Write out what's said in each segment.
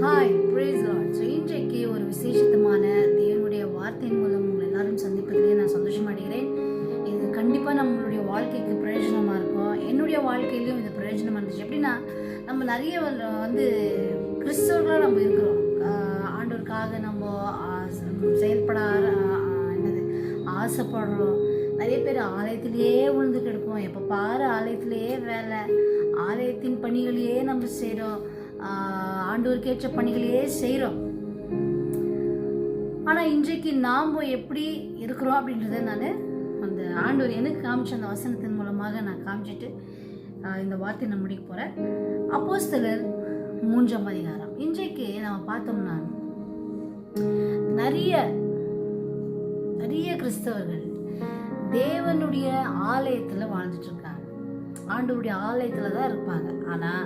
Hi brace Lord. So இன்றைக்கு ஒரு விசேஷமான தேவனுடைய வார்த்தையின் மூலம் உங்களை எல்லாரும் சந்திப்பதிலே நான் சந்தோஷமடைகிறேன். இது கண்டிப்பாக நம்மளுடைய வாழ்க்கைக்கு பிரயோஜனமாக இருக்கும். என்னுடைய வாழ்க்கையிலையும் இது பிரயோஜனமாக இருந்துச்சு. எப்படின்னா, நம்ம நிறைய கிறிஸ்தவர்களாக நம்ம இருக்கிறோம். ஆண்டவருக்காக நம்ம செயல்பட ஆசைப்படுறோம். நிறைய பேர் ஆலயத்திலேயே விழுந்து கிடப்போம். எப்போ பாரு ஆலயத்திலேயே வேலை, ஆலயத்தின் பணிகளையே நம்ம செய்கிறோம், ஆண்டவருக்கு ஏற்ற பணிகளையே செய்கிறோம். ஆனால் இன்றைக்கு நாம் எப்படி இருக்கிறோம் அப்படின்றத நான் அந்த ஆண்டவர் எனக்கு காமிச்ச அந்த வசனத்தின் மூலமாக நான் காமிச்சிட்டு இந்த வார்த்தை நான் முடிக்க போகிறேன். அப்போஸ்தலர் 3ஆம் அதிகாரம். இன்றைக்கு நம்ம பார்த்தோம்னா நிறைய கிறிஸ்தவர்கள் தேவனுடைய ஆலயத்தில் வாழ்ந்துட்டு இருக்காங்க. ஆண்டவருடைய ஆலயத்தில் தான் இருப்பாங்க. ஆனால்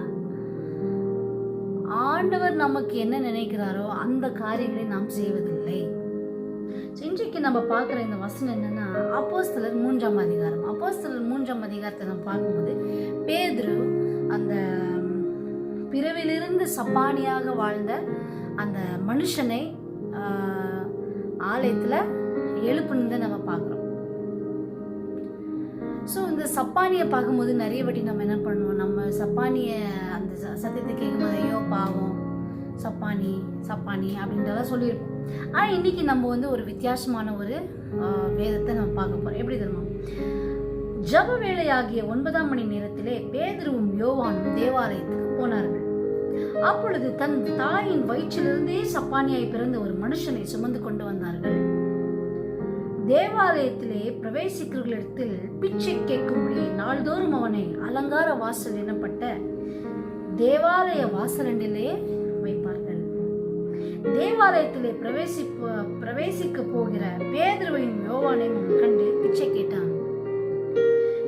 ஆண்டவர் நமக்கு என்ன நினைக்கிறாரோ அந்த காரியங்களை நாம் செய்வதில்லை. இன்றைக்கு நம்ம பார்க்குற இந்த வசனம் என்னன்னா, அப்போஸ்தலர் 3ஆம் அதிகாரம். அப்போஸ்தலர் 3ஆம் அதிகாரத்தை நம்ம பார்க்கும்போது, பேதுரு அந்த பிறவிலிருந்து சப்பானியாக வாழ்ந்த அந்த மனுஷனை ஆலயத்தில் எழுப்புனதை நம்ம பார்க்குறோம். ஸோ இந்த சப்பானியை பார்க்கும்போது நிறைய வாட்டி நம்ம என்ன பண்ணுவோம், நம்ம சப்பானியை அந்த சத்தியத்தை கேட்கும்போது ஐயோ பாவம் சப்பானி அப்படின்றதான் சொல்லியிருப்போம். ஆனால் இன்னைக்கு நம்ம ஒரு வித்தியாசமான ஒரு வேதத்தை நம்ம பார்க்க போகிறோம். எப்படி தெரியுமா, ஜப வேளையாகிய 9ஆம் மணி நேரத்திலே பேதுருவும் யோவானும் தேவாலயத்துக்கு போனார்கள். அப்பொழுது தன் தாயின் வயிற்றிலிருந்தே சப்பானியாய் பிறந்த ஒரு மனுஷனை சுமந்து கொண்டு வந்தார்கள். தேவாலயத்திலே பிரவேசிக்கிறவர்களிடத்தில் பிச்சை கேட்கும்படி நாள்தோறும் அவனை அலங்கார வாசல் எனப்பட்ட தேவாலய வாசலண்டிலே வைப்பார்கள். தேவாலயத்திலே பிரவேசிக்க போகிற பேதுருவையும் யோவானையும் அவன் கண்டு பிச்சை கேட்டான்.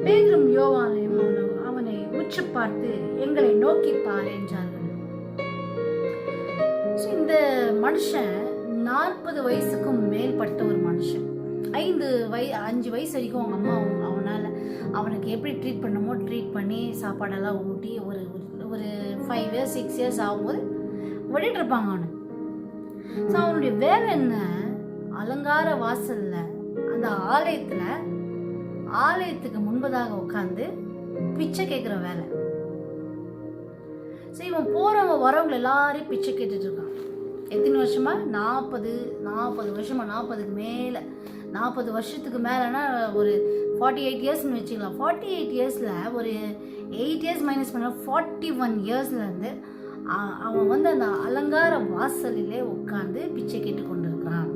பேதுரும் யோவானையும் அவனை உற்று பார்த்து எங்களை நோக்கி பார் என்றார்கள். இந்த மனுஷன் 40 வயசுக்கும் மேற்பட்ட ஒரு மனுஷன். 5 வயசு வரைக்கும் அவங்க அம்மா அவனுக்கு எப்படி ட்ரீட் பண்ணமோ ட்ரீட் பண்ணி சாப்பாடெல்லாம் ஊட்டி ஒரு 5 இயர்ஸ் 6 இயர்ஸ் ஆகும்போது விட்டுட்டு இருப்பாங்க அவனை. ஸோ அவனுடைய வேலை என்ன, அலங்கார வாசல்ல அந்த ஆலயத்துக்கு முன்பதாக உட்காந்து பிச்சை கேட்குற வேலை. ஸோ இவன் போறவங்க வரவங்க எல்லாரையும் பிச்சை கேட்டுட்டு இருக்கான். எத்தனை வருஷமா, 40 வருஷமா, 40க்கு மேலே, 40 வருஷத்துக்கு மேலேனா ஒரு 48 இயர்ஸ்ன்னு வச்சுக்கலாம். 48 இயர்ஸில் ஒரு 8 இயர்ஸ் மைனஸ் பண்ண 41 இயர்ஸ்லேருந்து அவன் அந்த அலங்கார வாசலிலே உட்காந்து பிச்சை கேட்டு கொண்டு இருக்கிறான்.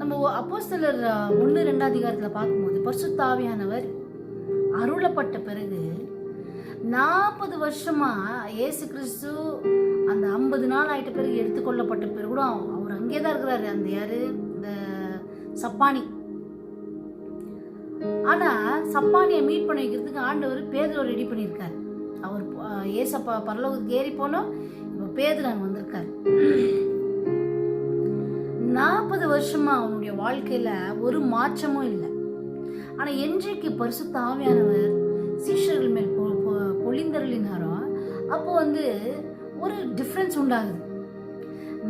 நம்ம அப்போஸ்தலர் 1-2 அதிகாரத்தில் பார்க்கும்போது, பரிசுத்த ஆவியானவர் அருளப்பட்ட பிறகு 40 வருஷமா இயேசு கிறிஸ்து அந்த 50 நாள் ஆயிட்ட பிறகு எடுத்துக்கொள்ளப்பட்ட பிறகு கூட அவர் அங்கே தான் இருக்கிறாரு. அந்த இந்த சப்பானி. ஆனா சப்பானியை மீட் பண்ணி வைக்கிறதுக்கு ஆண்டவர் பேதுருவை ரெடி பண்ணியிருக்காரு. அவர் ஏசப்பா பரலோகத்துக்கு ஏறி போனோம், இப்போ பேதுரு அங்கே வந்திருக்காரு. 40 வருஷமா அவனுடைய வாழ்க்கையில ஒரு மாற்றமும் இல்லை. ஆனா என்றைக்கு பரிசுத்த ஆவியானவர் சீஷர்கள் மேல் பொழிந்தருளினாரோ அப்போ ஒரு டிஃப்ரென்ஸ் உண்டாகுது.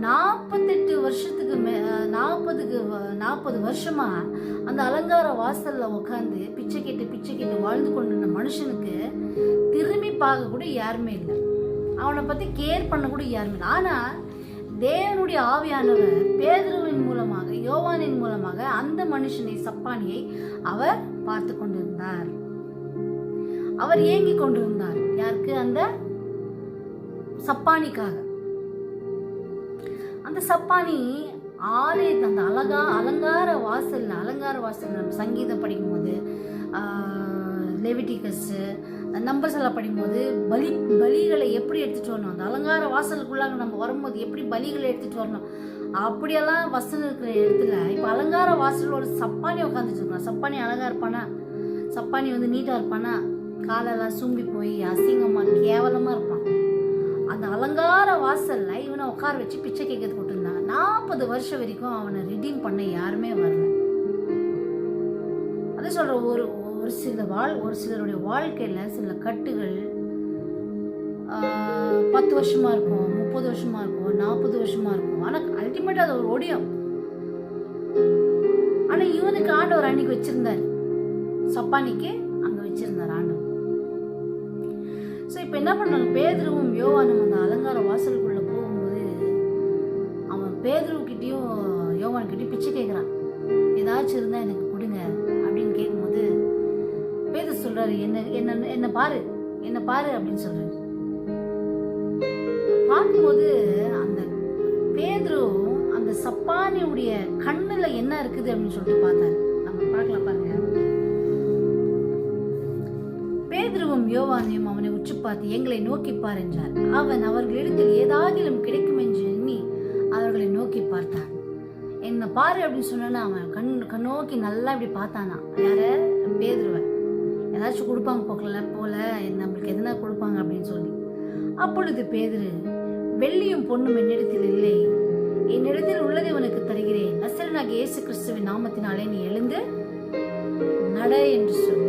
48 வருஷத்துக்கு 40 வருஷமா அந்த அலங்கார வாசல்ல உட்காந்து பிச்சை கேட்டு வாழ்ந்து கொண்டிருந்த மனுஷனுக்கு திரும்பி பார்க்க கூட யாருமே இல்லை. அவனை பத்தி கேர் பண்ண கூட யாருமே இல்லை. ஆனா தேவனுடைய ஆவியானவர் பேதுருவின் மூலமாக, யோவானின் மூலமாக அந்த மனுஷனை, சப்பானியை அவர் பார்த்து கொண்டிருந்தார். அவர் ஏங்கி கொண்டிருந்தார். யாருக்கு? அந்த சப்பானிக்காக. அந்த சப்பானி ஆலயத்தை அந்த அலங்கார வாசல் நம்ம சங்கீதம் படிக்கும்போது, லெவிட்டிகஸ் நம்பர்ஸ் எல்லாம் படிக்கும்போது பலிகளை எப்படி எடுத்துட்டு வரணும், அந்த அலங்கார வாசலுக்குள்ளாக நம்ம வரும்போது எப்படி பலிகளை எடுத்துட்டு வரணும், அப்படியெல்லாம் வசனம் இருக்கிற இடத்துல இப்போ அலங்கார வாசலோட சப்பானி உட்காந்துட்டு இருக்கான். சப்பானி அழகா இருப்பானா? சப்பானி நீட்டா இருப்பானா? காலெல்லாம் சூம்பி போய் அசிங்கமா கேவலமா இருப்பான். அந்த அலங்கார வாசல்ல இவனை உட்கார வச்சு பிச்சை கேட்கறது போட்டுருந்தாங்க. 40 வருஷம் வரைக்கும் அவனை ரிடீம் பண்ண யாருமே வரல. அதை சொல்ற ஒரு சிலருடைய வாழ்க்கையில சில கட்டுகள் 10 வருஷமா இருக்கும், 30 வருஷமா இருக்கும், 40 வருஷமா இருக்கும். ஆனா அல்டிமேட்டா அது ஒரு ஒடியும். ஆனா இவனுக்கு ஆண்டவர் அன்னைக்கு வச்சிருந்தாரு, சப்பானிக்கு அங்க வச்சிருந்தார் ஆண்டவர். ஸோ இப்போ என்ன பண்ணாங்க, பேதுருவும் யோவானும் அந்த அலங்கார வாசலுக்குள்ள போகும்போது அவன் பேதுருக்கிட்டையும் யோவான்கிட்டையும் பிச்சை கேட்குறான். ஏதாச்சும் இருந்தால் எனக்கு கொடுங்க அப்படின்னு கேட்கும்போது பேதுரு சொல்றாரு, என்ன பாரு, என்ன பாரு அப்படின்னு சொல்றாரு. பார்க்கும்போது அந்த பேதுரு அந்த சப்பானியுடைய கண்ணுல என்ன இருக்குது அப்படின்னு சொல்லிட்டு பார்த்தாரு. நம்ம பார்க்கலாம் பாருங்க. பேதுருவும் யோவானையும் அவனை உற்று பார்த்து எங்களை நோக்கி பார் என்றார். அவன் அவர்களிடத்தில் ஏதாகிலும் கிடைக்கும் என்று எண்ணி அவர்களை நோக்கி பார்த்தான். என்ன பாரு அப்படின்னு சொன்னா அவன் கண்ணோக்கி நல்லா இப்படி பார்த்தானா. யார? பேதுருவன். ஏதாச்சும் கொடுப்பாங்க போல நம்மளுக்கு எதுனா கொடுப்பாங்க அப்படின்னு சொல்லி. அப்பொழுது பேதுரு, வெள்ளியும் பொண்ணும் என்னிடத்தில் இல்லை, என்னிடத்தில் உள்ளதை உனக்கு தருகிறேன், நசரேயனாகிய இயேசு கிறிஸ்துவின் நாமத்தினாலே நீ எழுந்து நட என்று சொல்லி.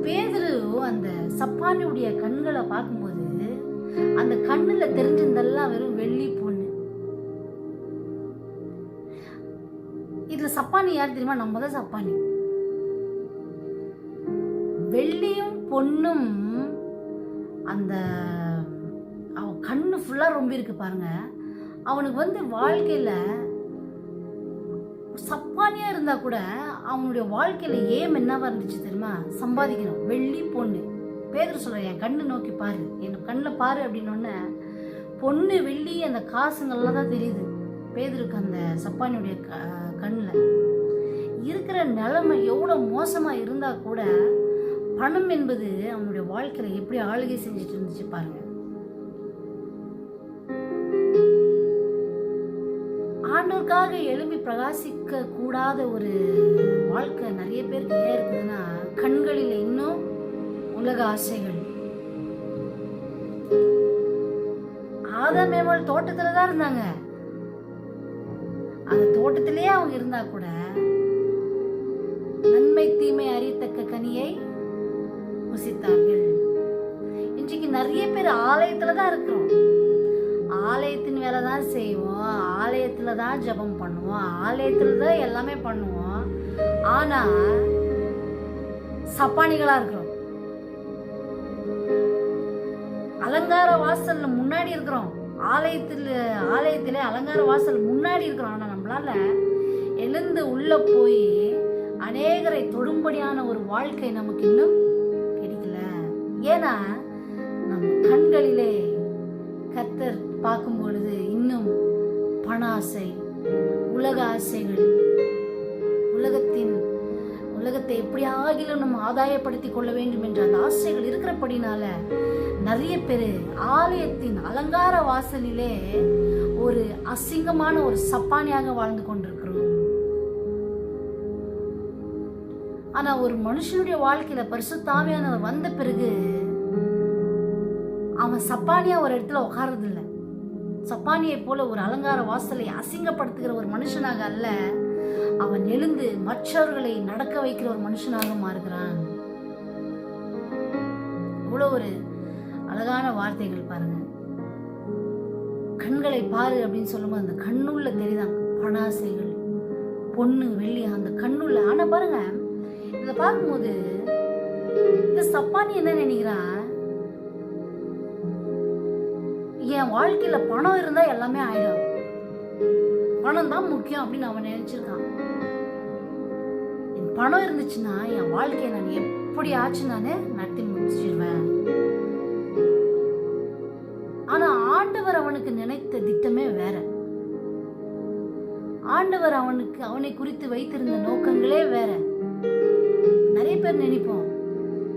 பேதுரு அந்த சப்பானியுடைய கண்களை பார்க்கும்போது அந்த கண்ணுல தெரிஞ்சிருந்தெல்லாம் வெறும் வெள்ளி பொண்ணு. இதுல சப்பானி யார் தெரியுமா? நம்ம தான் சப்பானி. வெள்ளியும் பொண்ணும் அந்த அவன் கண்ணு ஃபுல்லா ரொம்ப இருக்கு பாருங்க. அவனுக்கு வாழ்க்கையில சப்பானியா இருந்தா கூட அவனுடைய வாழ்க்கையில ஏம் என்னவா இருந்துச்சு தெரியுமா? சம்பாதிக்கணும். வெள்ளி பொண்ணு. பேதுரு சொல்ற, என் கண்ணு நோக்கி பாரு, என் கண்ணில் பாரு அப்படின்னு பொண்ணு வெள்ளி அந்த காசுங்கள்லாம் தான் தெரியுது பேதுருக்கு. அந்த சப்பானியுடைய கண்ணில் இருக்கிற நிலைமை எவ்வளவு மோசமா இருந்தா கூட பணம் என்பது அவனுடைய வாழ்க்கையில எப்படி ஆளுகை செஞ்சுட்டு இருந்துச்சு பாருங்க. ஆண்டவருக்காக எழும்பி பிரகாசிக்க கூடாத ஒரு வாழ்க்கை நிறைய பேருக்கு ஏன் இருக்குதுன்னா, கண்களில் இன்னும் உலக ஆசைகள். ஆதாம் ஏவாள் தோட்டத்துலதான் இருந்தாங்க. அந்த தோட்டத்திலேயே அவங்க இருந்தா கூட நன்மை தீமை அறியத்தக்க கனியை புசித்தார்கள். இன்றைக்கு நிறைய பேர் ஆலயத்துலதான் இருக்கிறோம், ஆலயத்தின் வேலை தான் செய்வோம், ஆலயத்துல தான் ஜெபம் பண்ணுவோம், ஆலயத்துல தான் எல்லாமே பண்ணுவோம். ஆனா சப்பானிகளா இருக்கிறோம். அலங்கார வாசல் முன்னாடி இருக்கிறோம், ஆலயத்திலே அலங்கார வாசல் முன்னாடி இருக்கிறோம். ஆனா நம்மளால எழுந்து உள்ள போய் அநேகரை தொடும்படியான ஒரு வாழ்க்கை நமக்கு இன்னும் கிடைக்கல. ஏன்னா நம்ம கண்களிலே கர்த்தர் பார்க்கும் பொழுது இன்னும் பண ஆசை, உலக ஆசைகள், உலகத்தை எப்படியாகிலும் நம்ம ஆதாயப்படுத்தி கொள்ள வேண்டும் என்ற அந்த ஆசைகள் இருக்கிறபடினால நிறைய பேரு ஆலயத்தின் அலங்கார வாசலிலே ஒரு அசிங்கமான ஒரு சப்பானியாக வாழ்ந்து கொண்டிருக்கிறோம். ஆனா ஒரு மனுஷனுடைய வாழ்க்கையில பரிசுத்த ஆவியானவர் வந்த பிறகு அவன் சப்பானியா ஒரு இடத்துல உட்கார்றது இல்லை. சப்பானியை போல ஒரு அலங்கார வாசலை அசிங்கப்படுத்துகிற ஒரு மனுஷனாக அல்ல, அவன் எழுந்து மற்றவர்களை நடக்க வைக்கிற ஒரு மனுஷனாக மாறுகிறான். இவ்வளவு ஒரு அழகான வார்த்தைகள் பாருங்க. கண்களை பாரு அப்படின்னு சொல்லும்போது அந்த கண்ணுள்ள தெரியுதான் பணாசைகள், பொண்ணு வெள்ளி அந்த கண்ணுள்ள. ஆனா பாருங்க, இதை பார்க்கும்போது இந்த சப்பானி என்ன நினைக்கிறான், என் வாழ்க்கையில பணம் இருந்தா எல்லாமே ஆயிடும், பணம் தான் முக்கியம் அப்படின்னு அவன் நினைச்சிருக்கான். என் பணம் இருந்துச்சுன்னா என் வாழ்க்கையை நான் எப்படி ஆச்சு நானே நடத்தி முடிச்சிருவேன். ஆனா ஆண்டவர் அவனுக்கு நினைத்த திட்டமே வேற. ஆண்டவர் அவனை குறித்து வைத்திருந்த நோக்கங்களே வேற. நிறைய பேர் நினைப்போம்,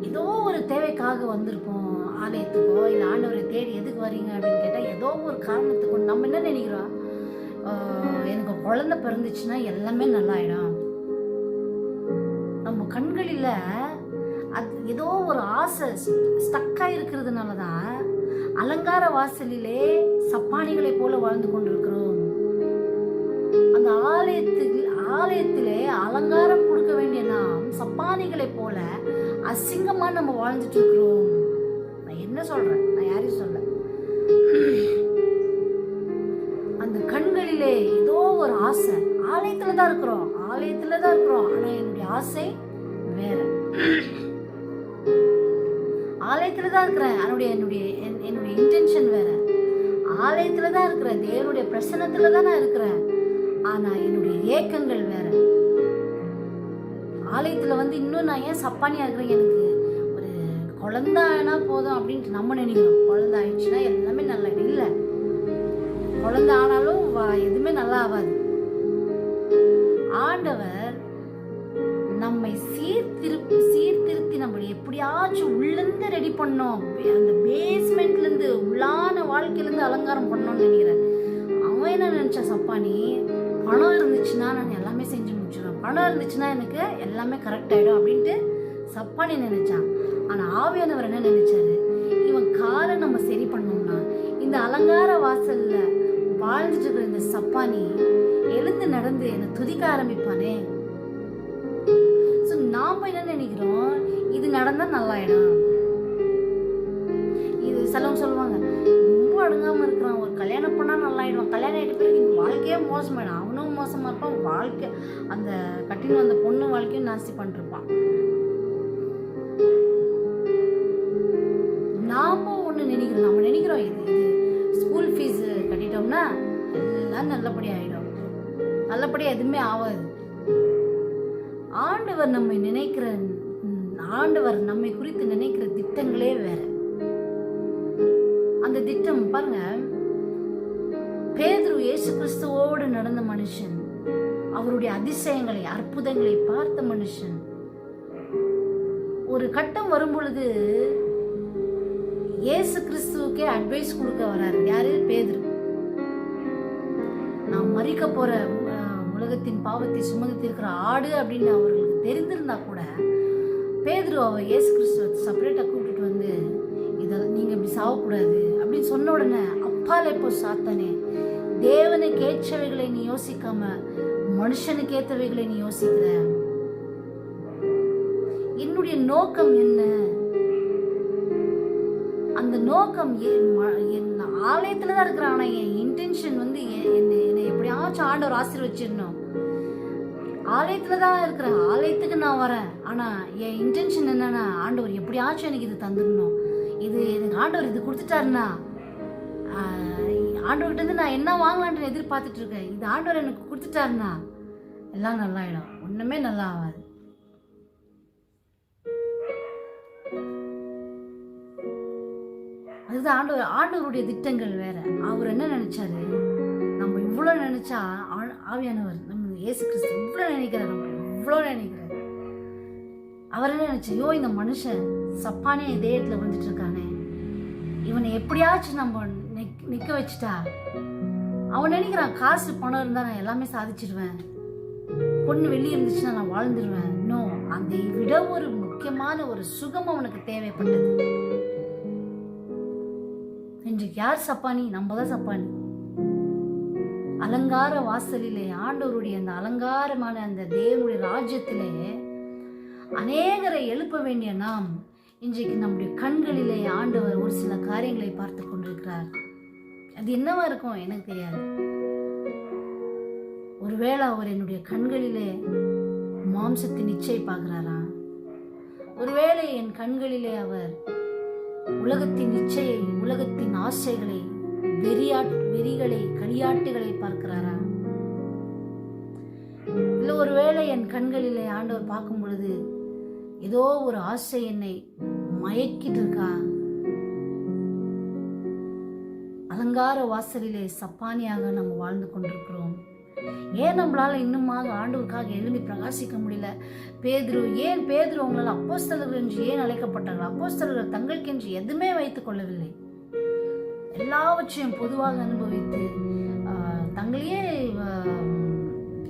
ஏதோ ஒரு தேவைக்காக வந்திருப்போம் ஆலயத்துக்கோ, இல்ல ஆண்டவரை தேடி எதுக்கு வரீங்க அப்படின்னு கேட்டா ஏதோ ஒரு காரணத்துக்கு. நம்ம என்ன நினைக்கிறோம், எனக்கு குழந்தை பிறந்துச்சுன்னா எல்லாமே நல்லாயிடும். நம்ம கண்களில அது ஏதோ ஒரு ஆசை ஸ்டக்கா இருக்கிறதுனாலதான் அலங்கார வாசலிலே சப்பானிகளை போல வாழ்ந்து கொண்டிருக்கிறோம். அந்த ஆலயத்திலே அலங்காரம் கொடுக்க வேண்டிய நாம் சப்பானிகளை போல அசிங்கமா நம்ம வாழ்ந்துட்டு இருக்கிறோம். நான் என்ன என்ன சொல்றேன், நான் யாரையும் சொல்ல. அந்த கண்களிலே ஏதோ ஒரு ஆசை. ஆலயத்துல தான் இருக்கிறோம், ஆனா என்னுடைய ஆசை வேற. ஆலயத்துல தான் இருக்கிறேன், என்னுடைய இன்டென்ஷன் வேற. ஆலயத்துல தான் இருக்கிறேன், தேவனுடைய பிரசன்னத்துல தான் நான் இருக்கிறேன், ஆனா என்னுடைய ஏக்கங்கள் வேற. ஆலயத்துல இன்னும் நான் ஏன் சப்பானியா இருக்கிறேன், எனக்கு ஒரு குழந்தைனா போதும் அப்படின்ட்டு நம்ம நினைக்கிறோம். குழந்தை ஆயிடுச்சுன்னா எல்லாமே நல்லா இல்லை. குழந்தை ஆனாலும் எதுவுமே நல்லா ஆகாது. ஆண்டவர் நம்மை சீர்திருத்தி நம்ம எப்படியாச்சும் உள்ளிருந்து ரெடி பண்ணோம், அந்த பேஸ்மெண்ட்ல இருந்து உள்ளான வாழ்க்கையில இருந்து அலங்காரம் பண்ணோம்னு நினைக்கிறேன். அவன் என்ன நினைச்சா, சப்பானி பணம் இருந்துச்சுன்னா நான் எல்லாமே செஞ்சு முடிச்சிடுவேன், பணம் இருந்துச்சுன்னா எனக்கு எல்லாமே கரெக்ட் ஆயிடும் அப்படின்ட்டு சப்பானி நினைச்சான். ஆனா ஆவியானவர் என்ன நினைச்சாரு, இவன் காரை நம்ம சரி பண்ணோம்னா இந்த அலங்கார வாசல்ல வாழ்ந்துட்டு இருக்கிற இந்த சப்பானி எழுந்து நடந்து என்னை துதிக்க ஆரம்பிப்பானே. நாம என்ன நினைக்கிறோம், இது நடந்தா நல்லாயிடும். இது சிலவங்க சொல்லுவாங்க, ரொம்ப அடங்காம இருக்கிறான், ஒரு கல்யாணம் பண்ணா நல்லாயிடும், கல்யாணம் ஆயிட்ட பிறகு வாழ்க்கையே மோசமாயிடும். அவனும் மோசமா இருப்பான், வாழ்க்கை அந்த கட்டின அந்த பொண்ணு வாழ்க்கையும் நாஸ்தி பண்ணிருப்பான். நாம ஒண்ணு நினைக்கிறோம், நம்ம நினைக்கிறோம் இது ஸ்கூல் ஃபீஸ் கட்டிட்டோம்னா எல்லாம் நல்லபடியா ஆயிடும். நல்லபடியா எதுவுமே ஆகாது. ஆண்டவர் நம்மை குறித்து நினைக்கிற திட்டங்களே வேற. அந்த திட்டம் பாருங்க, பேதுரு இயேசு கிறிஸ்துவோடு நடந்த மனுஷன், அவருடைய அதிசயங்களை அற்புதங்களை பார்த்த மனுஷன். ஒரு கட்டம் வரும் பொழுது இயேசு கிறிஸ்துவுக்கே அட்வைஸ் கொடுக்க வராரு. யாரு? பேதுரு. நான் மரிக்க போற உலகத்தின் பாவத்தை சுமந்து இருக்கிற ஆடு அப்படின்னு அவர்களுக்கு தெரிந்திருந்தா கூட பேதுரு அவர் இயேசு கிறிஸ்துவ செப்பரேட்டா கூப்பிட்டுட்டு இதெல்லாம் நீங்க இப்படி சாவக்கூடாது அப்படின்னு சொன்ன உடனே, அப்பாலே போ சாத்தானே, தேவனுக்கு ஏற்றவைகளை நீ யோசிக்காம மனுஷனுக்கு ஏற்றவைகளை நீ யோசிக்கிற. என்னுடைய நோக்கம் என்ன? அந்த நோக்கம் ஆலயத்துலதான் இருக்கிற, ஆனா என் இன்டென்ஷன் என்னை எப்படியாச்சும் ஆண்டவர் ஆசீர்வச்சிடணும். ஆலயத்துலதான் இருக்கிறேன், ஆலயத்துக்கு நான் வரேன், ஆனா என் இன்டென்ஷன் என்னன்னா, ஆண்டவர் எப்படியாச்சும் எனக்கு இது தந்துடணும். எனக்கு ஆண்டவர் இது கொடுத்துட்டாருன்னா, ஆண்டவர்கிட்ட இருந்து நான் என்ன வாங்கலான்னு எதிர்பார்த்துட்டு இருக்கேன். இது ஆண்டவர் எனக்கு கொடுத்துட்டாருன்னா எல்லாம் நல்லாயிடும். ஒண்ணுமே நல்லா ஆகாது. அதுதான் ஆண்டவருடைய திட்டங்கள் வேற. அவர் என்ன நினைச்சாரு, நம்ம இவ்வளவு நினைச்சா ஆவியானவர் நம்ம இயேசு கிறிஸ்து இவ்வளவு நினைக்கிறார், நம்ம இவ்வளவு நினைக்கிறார். அவர் என்ன நினைச்சா, ஐயோ இந்த மனுஷன் சப்பானே இதே இடத்துல வந்துட்டு இருக்கானே, இவனை எப்படியாச்சும் நம்ம நிக்க வச்சுட்டா. அவன் நினைக்கிறான், காசு பணம் இருந்தா நான் எல்லாமே சாதிச்சிடுவேன், பொண்ணு வெளியே இருந்துச்சுன்னா நான் வாழ்ந்துருவேன். இன்னும் அதை விட ஒரு முக்கியமான ஒரு சுகம் அவனுக்கு தேவைப்பட்டது. இன்றைக்கு யார் சப்பானி? நம்ம தான் சப்பானி. அலங்கார வாசலிலே ஆண்டவருடைய அந்த அலங்காரமான அந்த தேவனுடைய ராஜ்யத்திலே அநேகரை எழுப்ப வேண்டிய நாம் இன்றைக்கு நம்முடைய கண்களிலே ஆண்டவர் ஒரு சில காரியங்களை பார்த்து கொண்டிருக்கிறார். அது என்னவா இருக்கும் எனக்கு தெரியாது. ஒருவேளை அவர் என்னுடைய கண்களிலே மாம்சத்தின் இச்சை பார்க்கிறாரா? ஒருவேளை என் கண்களிலே அவர் உலகத்தின் இச்சையை, உலகத்தின் ஆசைகளை, வெறிகளை, களியாட்டுகளை பார்க்கிறாரா? இல்ல ஒருவேளை என் கண்களிலே ஆண்டவர் பார்க்கும் பொழுது ஏதோ ஒரு ஆசை என்னை மயக்கிட்டு இருக்கா? அலங்கார வாசலிலே சப்பானியாக நம்ம வாழ்ந்து கொண்டிருக்கிறோம். ஏன் நம்மளால இன்னுமாக ஆண்டவருக்காக எழும்பி பிரகாசிக்க முடியல? ஏன் பேதுரு அவங்களால அப்போஸ்தலர்கள் என்று ஏன் அழைக்கப்பட்டார்கள்? அப்போஸ்தலர்கள் தங்களுக்கென்று எதுவுமே வைத்துக் கொள்ளவில்லை. எல்லாவற்றையும் பொதுவாக அனுபவித்து தங்களையே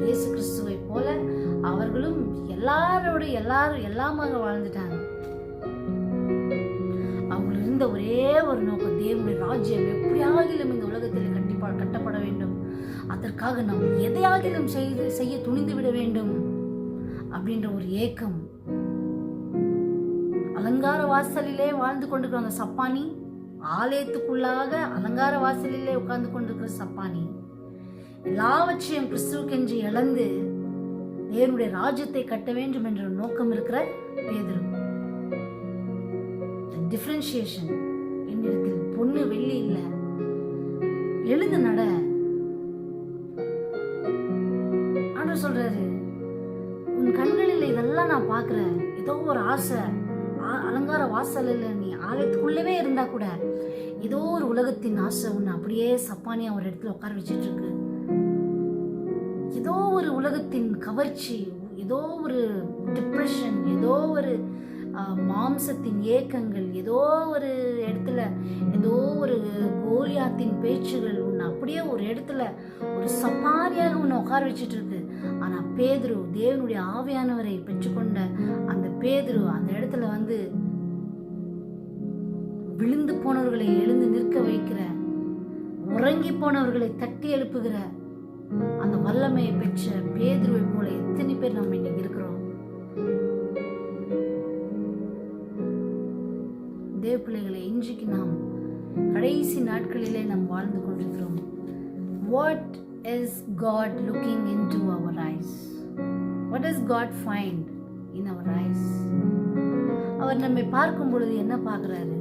இயேசு கிறிஸ்துவை போல அவர்களும் எல்லாமாக வாழ்ந்துட்டாங்க. அவங்களுக்கு இருந்த ஒரே ஒரு நோக்கம், தேவனுடைய ராஜ்யம் எப்படியாகிலும் இந்த உலகத்தில் கட்டப்பட வேண்டும், அதற்காக நாம் எதையாகிலும் செய்ய துணிந்து விட வேண்டும் அப்படின்ற ஒரு ஏக்கம். அலங்கார வாசலிலே வாழ்ந்து கொண்டிருக்கிற அந்த சப்பானி ஆலயத்துக்குள்ளாக அலங்கார வாசலிலே உட்கார்ந்து கொண்டிருக்கிற சப்பானி எல்லாவற்றையும் கிறிஸ்துவுக்கென்று இழந்து தேவனுடைய ராஜ்யத்தை கட்ட வேண்டும் என்ற நோக்கம் இருக்கிற பேதுரு. டிஃபரன்ஷியேஷன், என்னிடத்தில் பொண்ணு வெள்ளி இல்ல, எழுந்து நட. ஆண்டவர் சொல்றாரு, உன் கண்களில் இதெல்லாம் நான் பார்க்கிறேன். ஏதோ ஒரு ஆசை, அலங்கார வாசல் இல்லை, நீ ஆலயத்துக்குள்ளவே இருந்தா கூட ஏதோ ஒரு உலகத்தின் ஆசை உன்னை அப்படியே சப்பானியா ஒரு இடத்துல உட்கார வச்சிட்டு இருக்கு. ஏதோ ஒரு உலகத்தின் கவர்ச்சி, ஏதோ ஒரு டிப்ரெஷன், ஏதோ ஒரு மாம்சத்தின் ஏக்கங்கள், ஏதோ ஒரு இடத்துல ஏதோ ஒரு கோலியாத்தின் பேச்சுகள் உன்னை அப்படியே ஒரு இடத்துல ஒரு சப்பாரியாக உன்னை உட்கார வச்சுட்டு இருக்கு. ஆனா பேதுரு, தேவனுடைய ஆவியானவரை பெற்றுக்கொண்ட அந்த பேதுரு அந்த இடத்துல வந்து விழுந்து போனவர்களை எழுந்து நிற்க வைக்கிற, உறங்கி போனவர்களை தட்டி எழுப்புகிற அந்த வல்லமையை பெற்ற பேதுருவை போல எத்தனை பேர் நம்ம இன்னைக்கு இருக்கிறோம்? தேவ பிள்ளைகளை, இன்றைக்கு நாம் கடைசி நாட்களிலே நாம் வாழ்ந்து கொண்டிருக்கிறோம். What is God looking into our eyes? What does God find in our eyes? அவர் நம்மை பார்க்கும் பொழுது என்ன பார்க்கிறாரு?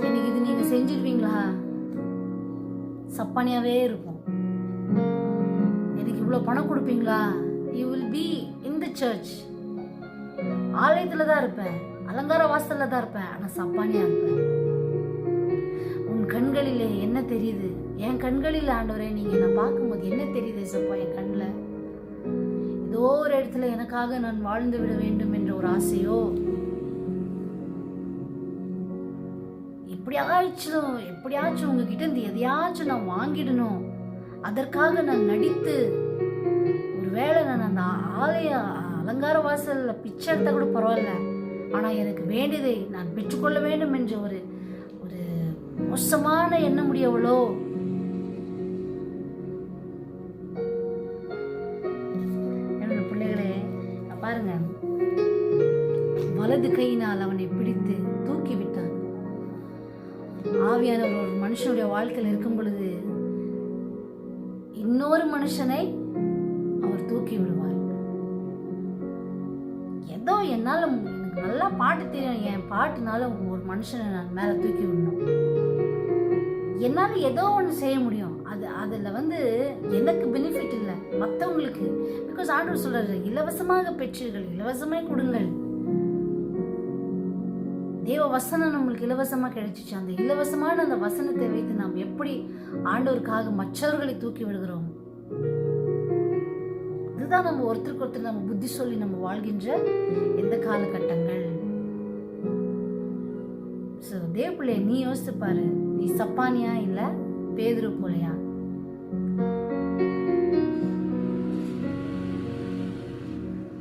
எனக்கு இது நீங்க செஞ்சிருவீங்களா? சப்பானியாவே இருக்கும். எனக்கு இவ்வளவு பணம் கொடுப்பீங்களா? You will be in the church. ஆலயத்துல தான் இருப்பேன், அலங்கார வாசல்ல தான் இருப்பேன், ஆனா சப்பானியா இருப்பேன். உன் கண்களிலே என்ன தெரியுது? என் கண்களில் ஆண்டவரே, நீங்க என்ன பார்க்கும்போது என்ன தெரியுது சப்பா? என் கண்ணில் ஏதோ ஒரு இடத்துல எனக்காக நான் வாழ்ந்து விட வேண்டும் என்ற ஒரு ஆசையோ, எப்படியாச்சும் உங்ககிட்ட இருந்து எதையாச்சும் நான் வாங்கிடணும், அதற்காக நான் நடித்து, ஒருவேளை நான் அந்த ஆலய அலங்கார வாசல்ல பிச்சை எடுத்தா கூட பரவாயில்ல, ஆனா எனக்கு வேண்டியதை நான் பெற்றுக்கொள்ள வேண்டும் என்ற ஒரு ஒரு மோசமான எண்ணம் உடையவளோ? என்னோட பிள்ளைகளே, பாருங்க, வலது கையினால் அவனை பிடித்து தூக்கி விட்டான். ஆவியானவர் ஒரு மனுஷனுடைய வாழ்க்கையில் இருக்கும் பொழுது இன்னொரு மனுஷனை அவர் தூக்கி விடுவார். ஏதோ என்னால, எனக்கு நல்லா பாட்டு தெரியும், என் பாட்டுனால ஒரு மனுஷனை நான் மேல தூக்கி விடணும், என்னால ஏதோ ஒன்று செய்ய முடியும். அதுல வந்து எனக்கு பெனிஃபிட் இல்லை, மற்றவங்களுக்கு. பிகாஸ் ஆண்டவர் சொல்றாரு, இலவசமாக பெற்றீர்கள், இலவசமாய் கொடுங்கள். தேவ வசனம் நம்மளுக்கு இலவசமா கிடைச்சிச்சு. அந்த இலவசமான அந்த வசனத்தை வைத்து நாம் எப்படி ஆண்டவருக்காக மற்றவர்களை தூக்கி விடுகிறோம்? இதுதான் நம்ம ஒருத்தருக்கு ஒருத்தர் நம்ம புத்தி சொல்லி நம்ம வாழ்கின்ற எந்த காலகட்டங்கள். தேவ பிள்ளைய, நீ யோசித்து பாரு, நீ சப்பானியா இல்ல பேதுரு போலையா?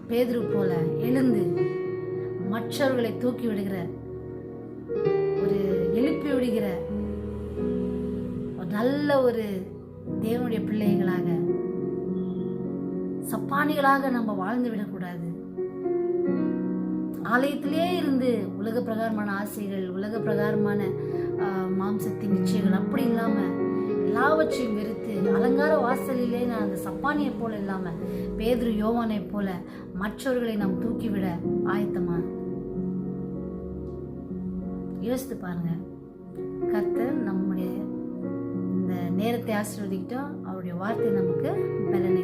பேதுரு போல எழுந்து மற்றவர்களை தூக்கி விடுகிற, ஒரு எழுப்பி விடுகிற ஒரு நல்ல ஒரு தேவனுடைய பிள்ளைகளாக, சப்பானிகளாக நம்ம வாழ்ந்து விடக்கூடாது. ஆலயத்திலே இருந்து உலக பிரகாரமான ஆசைகள், உலக பிரகாரமான மாம்சத்தின் நிச்சயங்கள் அப்படி இல்லாம எல்லாவற்றையும் வெறுத்து அலங்கார வாசலிலே நான் அந்த சப்பானியை போல இல்லாம பேதுரு யோவானை போல மற்றவர்களை நாம் தூக்கிவிட ஆயத்தமா? யோசித்து பாருங்க. கர்த்தர் நம்முடைய இந்த நேரத்தை ஆசீர்வதிக்கிட்டோம். அவருடைய வார்த்தை நமக்கு பலன்